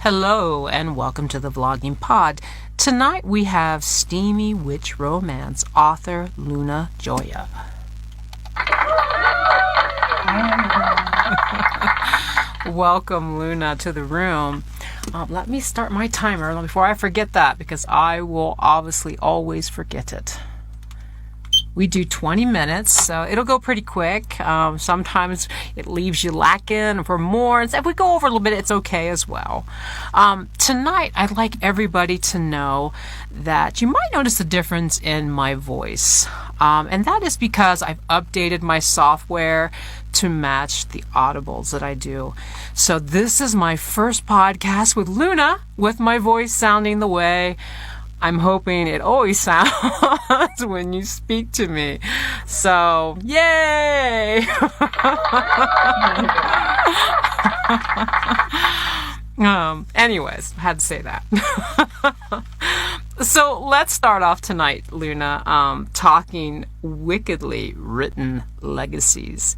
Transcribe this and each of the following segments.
Hello and welcome to the VloggingPod. Tonight we have steamy witch romance author Luna Joya. Welcome, Luna, to the room. Let me start my timer before I forget that, because I will obviously always forget it. We do 20 minutes, so it'll go pretty quick. Sometimes it leaves you lacking for more. And if we go over a little bit, it's okay as well. Tonight, I'd like everybody to know that you might notice a difference in my voice. And that is because I've updated my software to match the audibles that I do. So this is my first podcast with Luna, with my voice sounding the way I'm hoping it always sounds when you speak to me. So, yay! Anyways, I had to say that. So let's start off tonight, Luna, talking wickedly written legacies.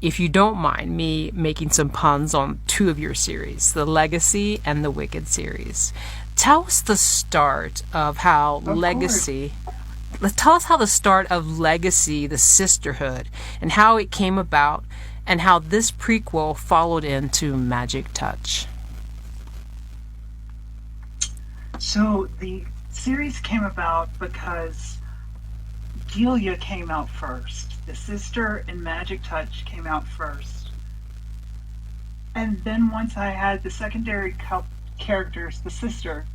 If you don't mind me making some puns on two of your series, the Legacy and the Wicked series. Tell us the start of how Legacy... Tell us how the start of Legacy, the Sisterhood, and how it came about, and how this prequel followed into Magic Touch. So the series came about because Joya came out first. The Sister and Magic Touch came out first. And then once I had the secondary characters, the Sister,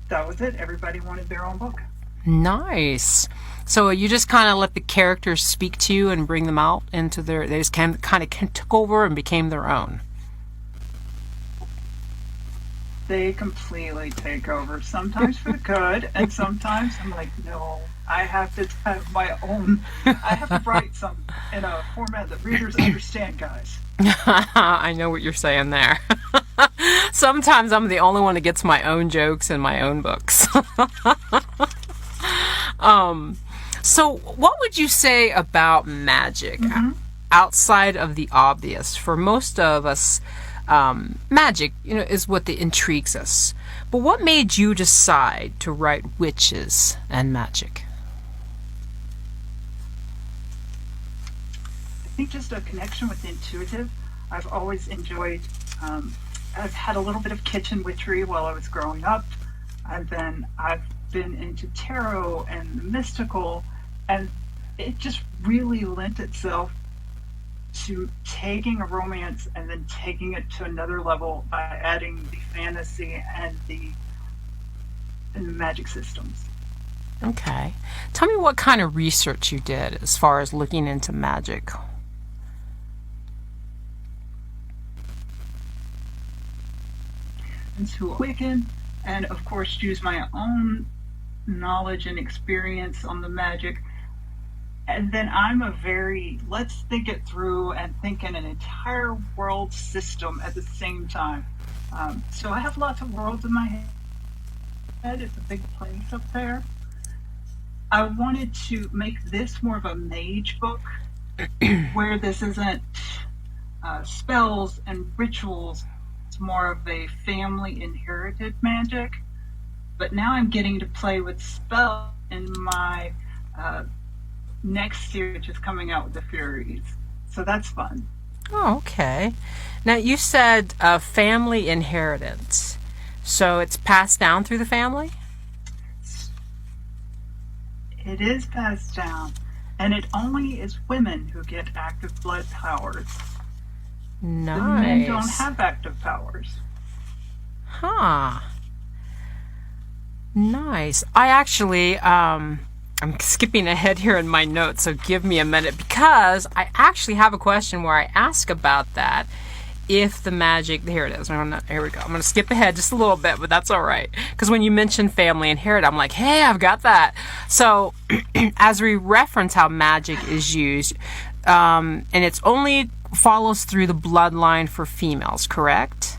that was it. Everybody wanted their own book. Nice. So you just kind of let the characters speak to you and bring them out into they just kind of took over and became their own. They completely take over, sometimes for the good, and sometimes I'm like, no, I have to have my own, I have to write some in a format that readers understand, guys. I know what you're saying there. Sometimes I'm the only one that gets my own jokes in my own books. So what would you say about magic outside of the obvious? For most of us, magic, is what intrigues us. But what made you decide to write witches and magic? I think just a connection with the intuitive. I've always enjoyed, I've had a little bit of kitchen witchery while I was growing up, and then I've been into tarot and the mystical, and it just really lent itself to taking a romance and then taking it to another level by adding the fantasy and the magic systems. Okay. Tell me what kind of research you did as far as looking into magic. Into Wiccan, and of course use my own knowledge and experience on the magic. And then I'm let's think it through and think in an entire world system at the same time. So I have lots of worlds in my head. It's a big place up there. I wanted to make this more of a mage book where this isn't spells and rituals. It's more of a family inherited magic. But now I'm getting to play with spells in my next series, which is coming out with the Furies. So that's fun. Oh, okay. Now, you said family inheritance. So it's passed down through the family? It is passed down. And it only is women who get active blood powers. Nice. The men don't have active powers. Huh. Nice. I actually, I'm skipping ahead here in my notes, so give me a minute, because I actually have a question where I ask about that. If the magic, here it is. Here we go. I'm going to skip ahead just a little bit, but that's all right. Because when you mentioned family inherit, I'm like, hey, I've got that. So as we reference how magic is used, and it's only follows through the bloodline for females, correct?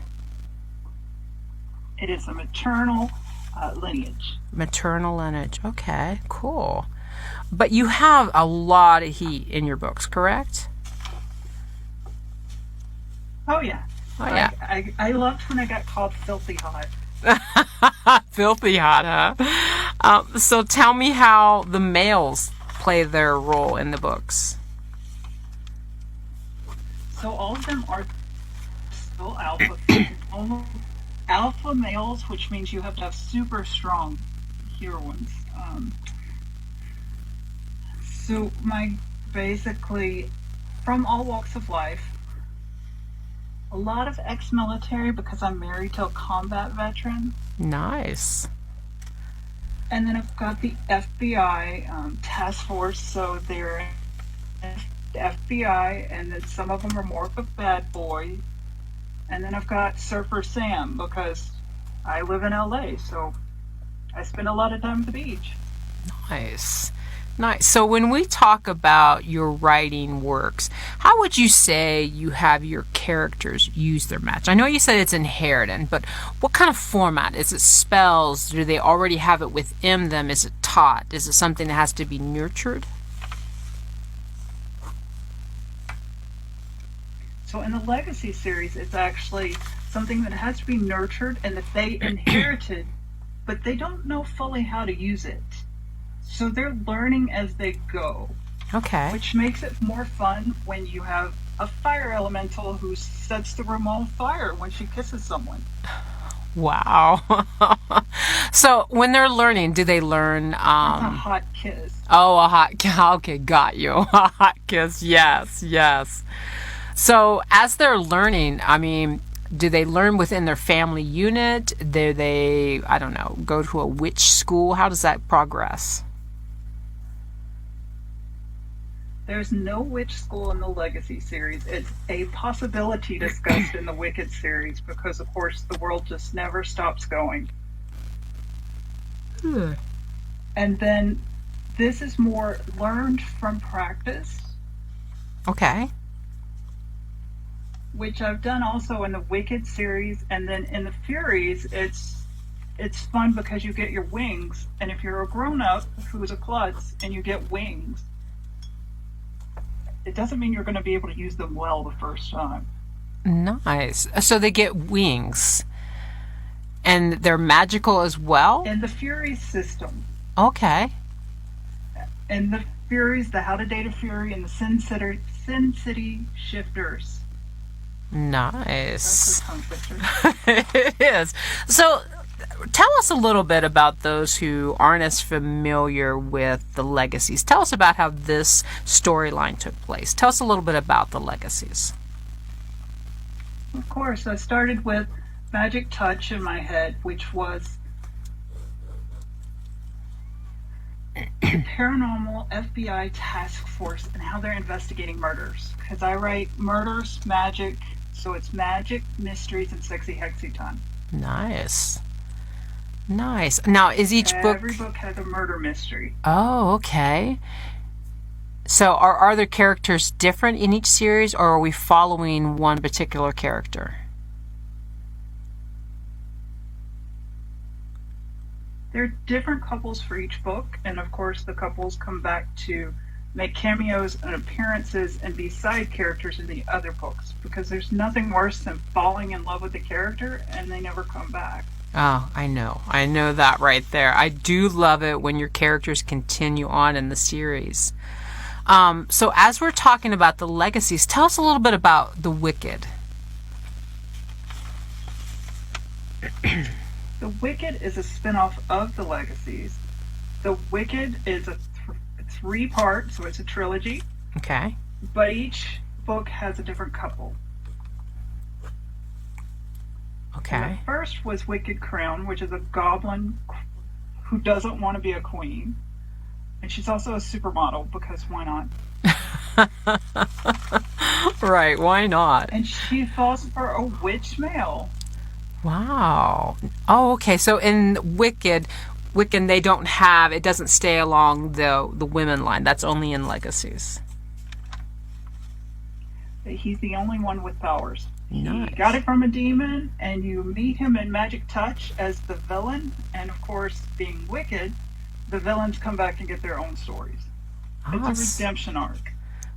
It is a maternal lineage. Maternal lineage. Okay, cool. But you have a lot of heat in your books, correct? Oh yeah, Oh, yeah. I loved when I got called filthy hot. Filthy hot, huh? So tell me how the males play their role in the books. So all of them are still alpha, alpha males, which means you have to have super strong heroines. So basically, from all walks of life, a lot of ex-military because I'm married to a combat veteran. Nice. And then I've got the FBI task force, so they're the FBI, and then some of them are more of a bad boy. And then I've got Surfer Sam because I live in LA, so I spend a lot of time at the beach. Nice. Nice. So when we talk about your writing works, how would you say you have your characters use their magic? I know you said it's inherited, but what kind of format? Is it spells? Do they already have it within them? Is it taught? Is it something that has to be nurtured? So in the Legacy series, it's actually something that has to be nurtured and that they inherited, but they don't know fully how to use it. So they're learning as they go. Okay. Which makes it more fun when you have a fire elemental who sets the room on fire when she kisses someone. Wow. So when they're learning, do they learn... That's a hot kiss. Oh, a hot kiss. Okay, got you. A hot kiss. Yes, yes. So as they're learning, I mean, do they learn within their family unit? Do they, I don't know, go to a witch school? How does that progress? There's no witch school in the Legacy series. It's a possibility discussed in the Wicked series because, of course, the world just never stops going. And then this is more learned from practice. Okay. Which I've done also in the Wicked series, and then in the Furies, it's fun because you get your wings, and if you're a grown-up who's a klutz and you get wings, it doesn't mean you're going to be able to use them well the first time. Nice. So they get wings, and they're magical as well? In the Furies system. Okay. In the Furies, the How to Date a Fury, and the Sin City Shifters. Nice. That's a tongue twister. It is. So tell us a little bit about those who aren't as familiar with the Legacies. Tell us about how this storyline took place. Tell us a little bit about the Legacies. Of course, I started with Magic Touch in my head, which was the paranormal FBI task force and how they're investigating murders. Because I write murders, magic, so it's magic, mysteries, and sexy hexy time. Nice. Nice. Now, is each Every book has a murder mystery. Oh, okay. So are the characters different in each series, or are we following one particular character? There are different couples for each book, and of course the couples come back to make cameos and appearances and be side characters in the other books, because there's nothing worse than falling in love with the character and they never come back. Oh, I know that right there. I do love it when your characters continue on in the series. So as we're talking about the Legacies, tell us a little bit about the Wicked. The Wicked is a spin-off of the Legacies. The Wicked is a three-part, so it's a trilogy. Okay. But each book has a different couple. Okay. And the first was Wicked Crown, which is a goblin who doesn't want to be a queen. And she's also a supermodel, because why not? Right, why not? And she falls for a witch male. Wow. Oh, okay. So in Wicked, they don't have, it doesn't stay along the women line. That's only in Legacies. He's the only one with powers. Nice. He got it from a demon, and you meet him in Magic Touch as the villain. And of course, being Wicked, the villains come back and get their own stories. It's a redemption arc.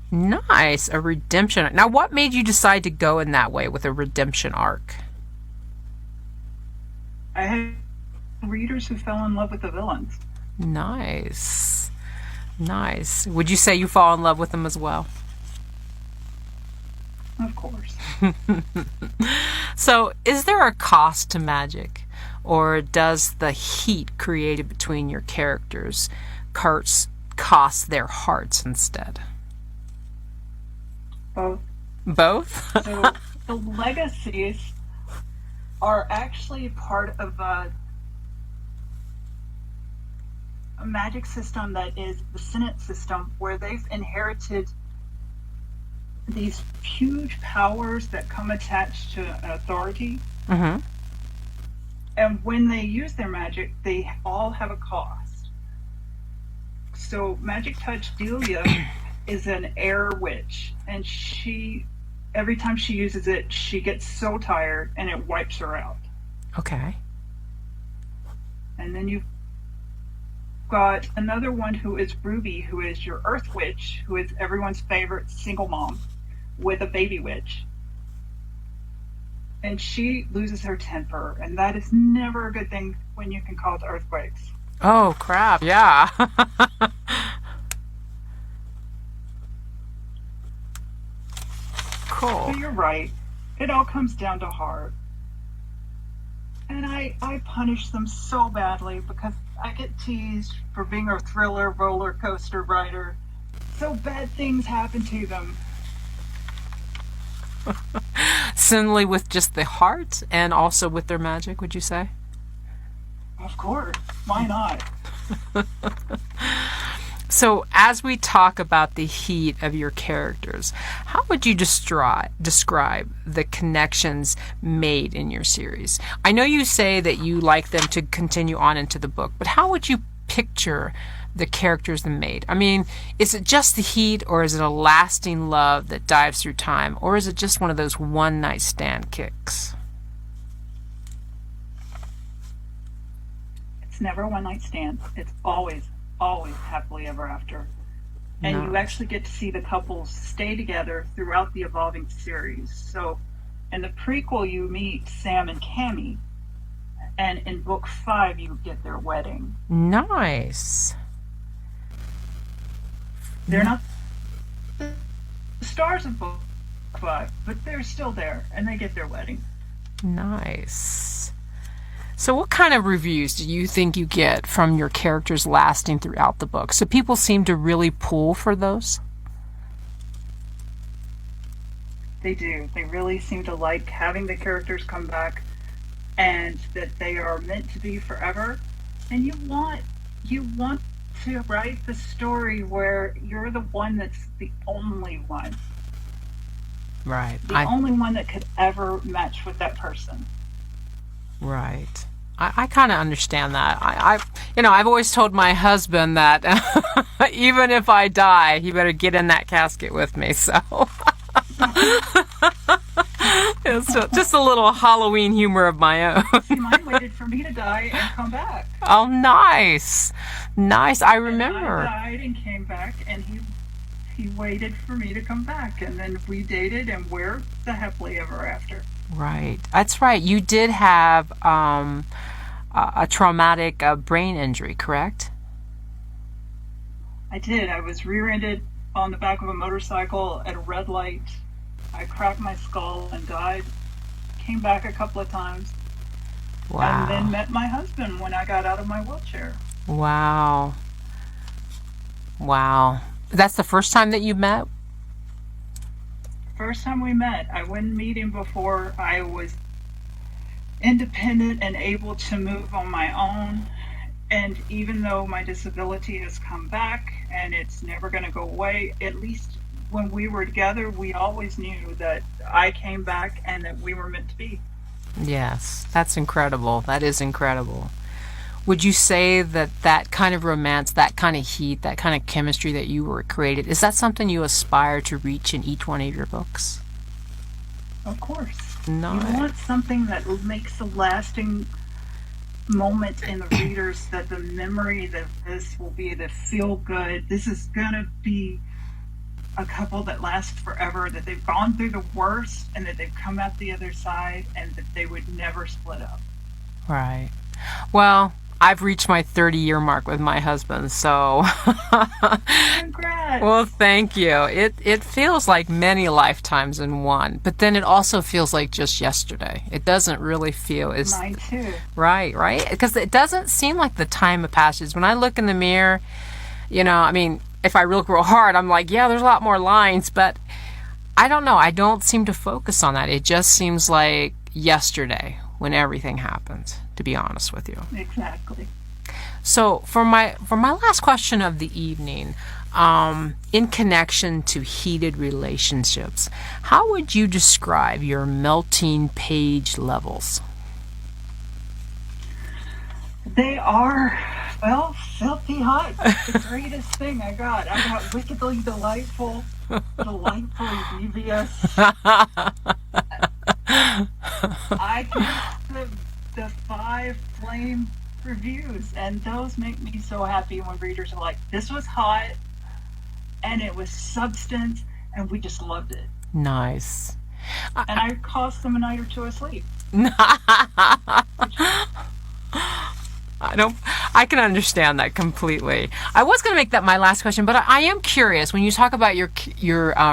Nice. A redemption. Now, what made you decide to go in that way with a redemption arc? I had readers who fell in love with the villains. Nice. Nice. Would you say you fall in love with them as well? Of course. So, is there a cost to magic? Or does the heat created between your characters cost their hearts instead? Both. Both? So the legacies are actually part of a magic system that is the Senate system, where they've inherited these huge powers that come attached to an authority. Mm-hmm. And when they use their magic, they all have a cost. So Magic Touch Delia is an air witch, and every time she uses it, she gets so tired and it wipes her out. Okay. And then you've got another one who is Ruby, who is your earth witch, who is everyone's favorite single mom with a baby witch. And she loses her temper, and that is never a good thing when you can cause earthquakes. Oh, crap. Yeah. Cool. So you're right. It all comes down to heart. And I punish them so badly because I get teased for being a thriller roller coaster rider. So bad things happen to them. Similarly with just the heart and also with their magic, would you say? Of course. Why not? So as we talk about the heat of your characters, how would you describe the connections made in your series? I know you say that you like them to continue on into the book, but how would you picture the characters they made? I mean, is it just the heat, or is it a lasting love that dives through time, or is it just one of those one-night stand kicks? It's never a one-night stand. It's always happily ever after. And you actually get to see the couples stay together throughout the evolving series. So in the prequel, you meet Sam and Cammy, and in book 5, you get their wedding. Nice. They're not the stars of book 5, but they're still there, and they get their wedding. Nice. So what kind of reviews do you think you get from your characters lasting throughout the book? So people seem to really pull for those? They do. They really seem to like having the characters come back and that they are meant to be forever. And you want to write the story where you're the one that's the only one. Right. The only one that could ever match with that person. Right. I kind of understand that. I've always told my husband that even if I die, he better get in that casket with me. So it's just a little Halloween humor of my own. Mine waited for me to die and come back. Oh, nice. Nice. I remember. And I died and came back, and he waited for me to come back, and then we dated, and we're the happily ever after. Right. That's right. You did have a traumatic brain injury, correct? I did. I was rear-ended on the back of a motorcycle at a red light. I cracked my skull and died. Came back a couple of times. Wow. And then met my husband when I got out of my wheelchair. Wow. Wow. That's the first time that you met? First time we met. I wouldn't meet him before I was independent and able to move on my own. And even though my disability has come back and it's never going to go away, at least when we were together, we always knew that I came back and that we were meant to be. Yes, that's incredible. That is incredible. Would you say that kind of romance, that kind of heat, that kind of chemistry that you were created, is that something you aspire to reach in each one of your books? Of course. Nice. You want something that makes a lasting moment in the readers, that the memory that this will be the feel good. This is going to be a couple that lasts forever, that they've gone through the worst and that they've come out the other side and that they would never split up. Right. Well, I've reached my 30-year mark with my husband, so Congrats. well, thank you. It feels like many lifetimes in one, but then it also feels like just yesterday. It doesn't really feel as Mine too. right, because it doesn't seem like the time of passage. When I look in the mirror, I mean, if I look real hard, I'm like, yeah, there's a lot more lines, but I don't know. I don't seem to focus on that. It just seems like yesterday when everything happened, to be honest with you. Exactly. So for my last question of the evening, in connection to heated relationships, how would you describe your melting page levels? They are, well, filthy hot. The greatest thing I got. I got wickedly delightful, delightfully devious. I get the 5 flame reviews, and those make me so happy when readers are like, this was hot, and it was substance, and we just loved it. Nice. And I cost them a night or two of sleep. I can understand that completely. I was going to make that my last question, but I am curious, when you talk about your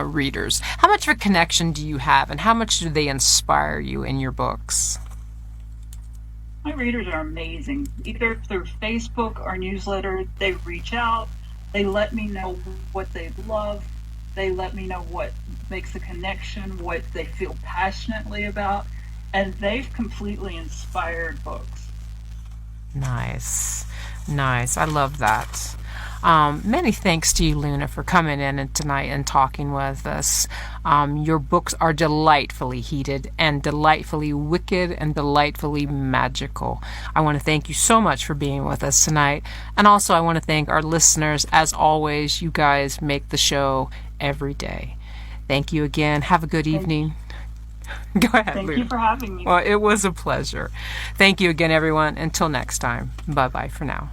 readers, how much of a connection do you have, and how much do they inspire you in your books? My readers are amazing. Either through Facebook or newsletter, they reach out, they let me know what they love, they let me know what makes a connection, what they feel passionately about, and they've completely inspired books. Nice. I love that. Many thanks to you, Luna, for coming in tonight and talking with us. Your books are delightfully heated and delightfully wicked and delightfully magical. I want to thank you so much for being with us tonight. And also I want to thank our listeners. As always, you guys make the show every day. Thank you again. Have a good evening. Go ahead, Thank Luna. you for having me. Well, it was a pleasure. Thank you again, everyone. Until next time. Bye-bye for now.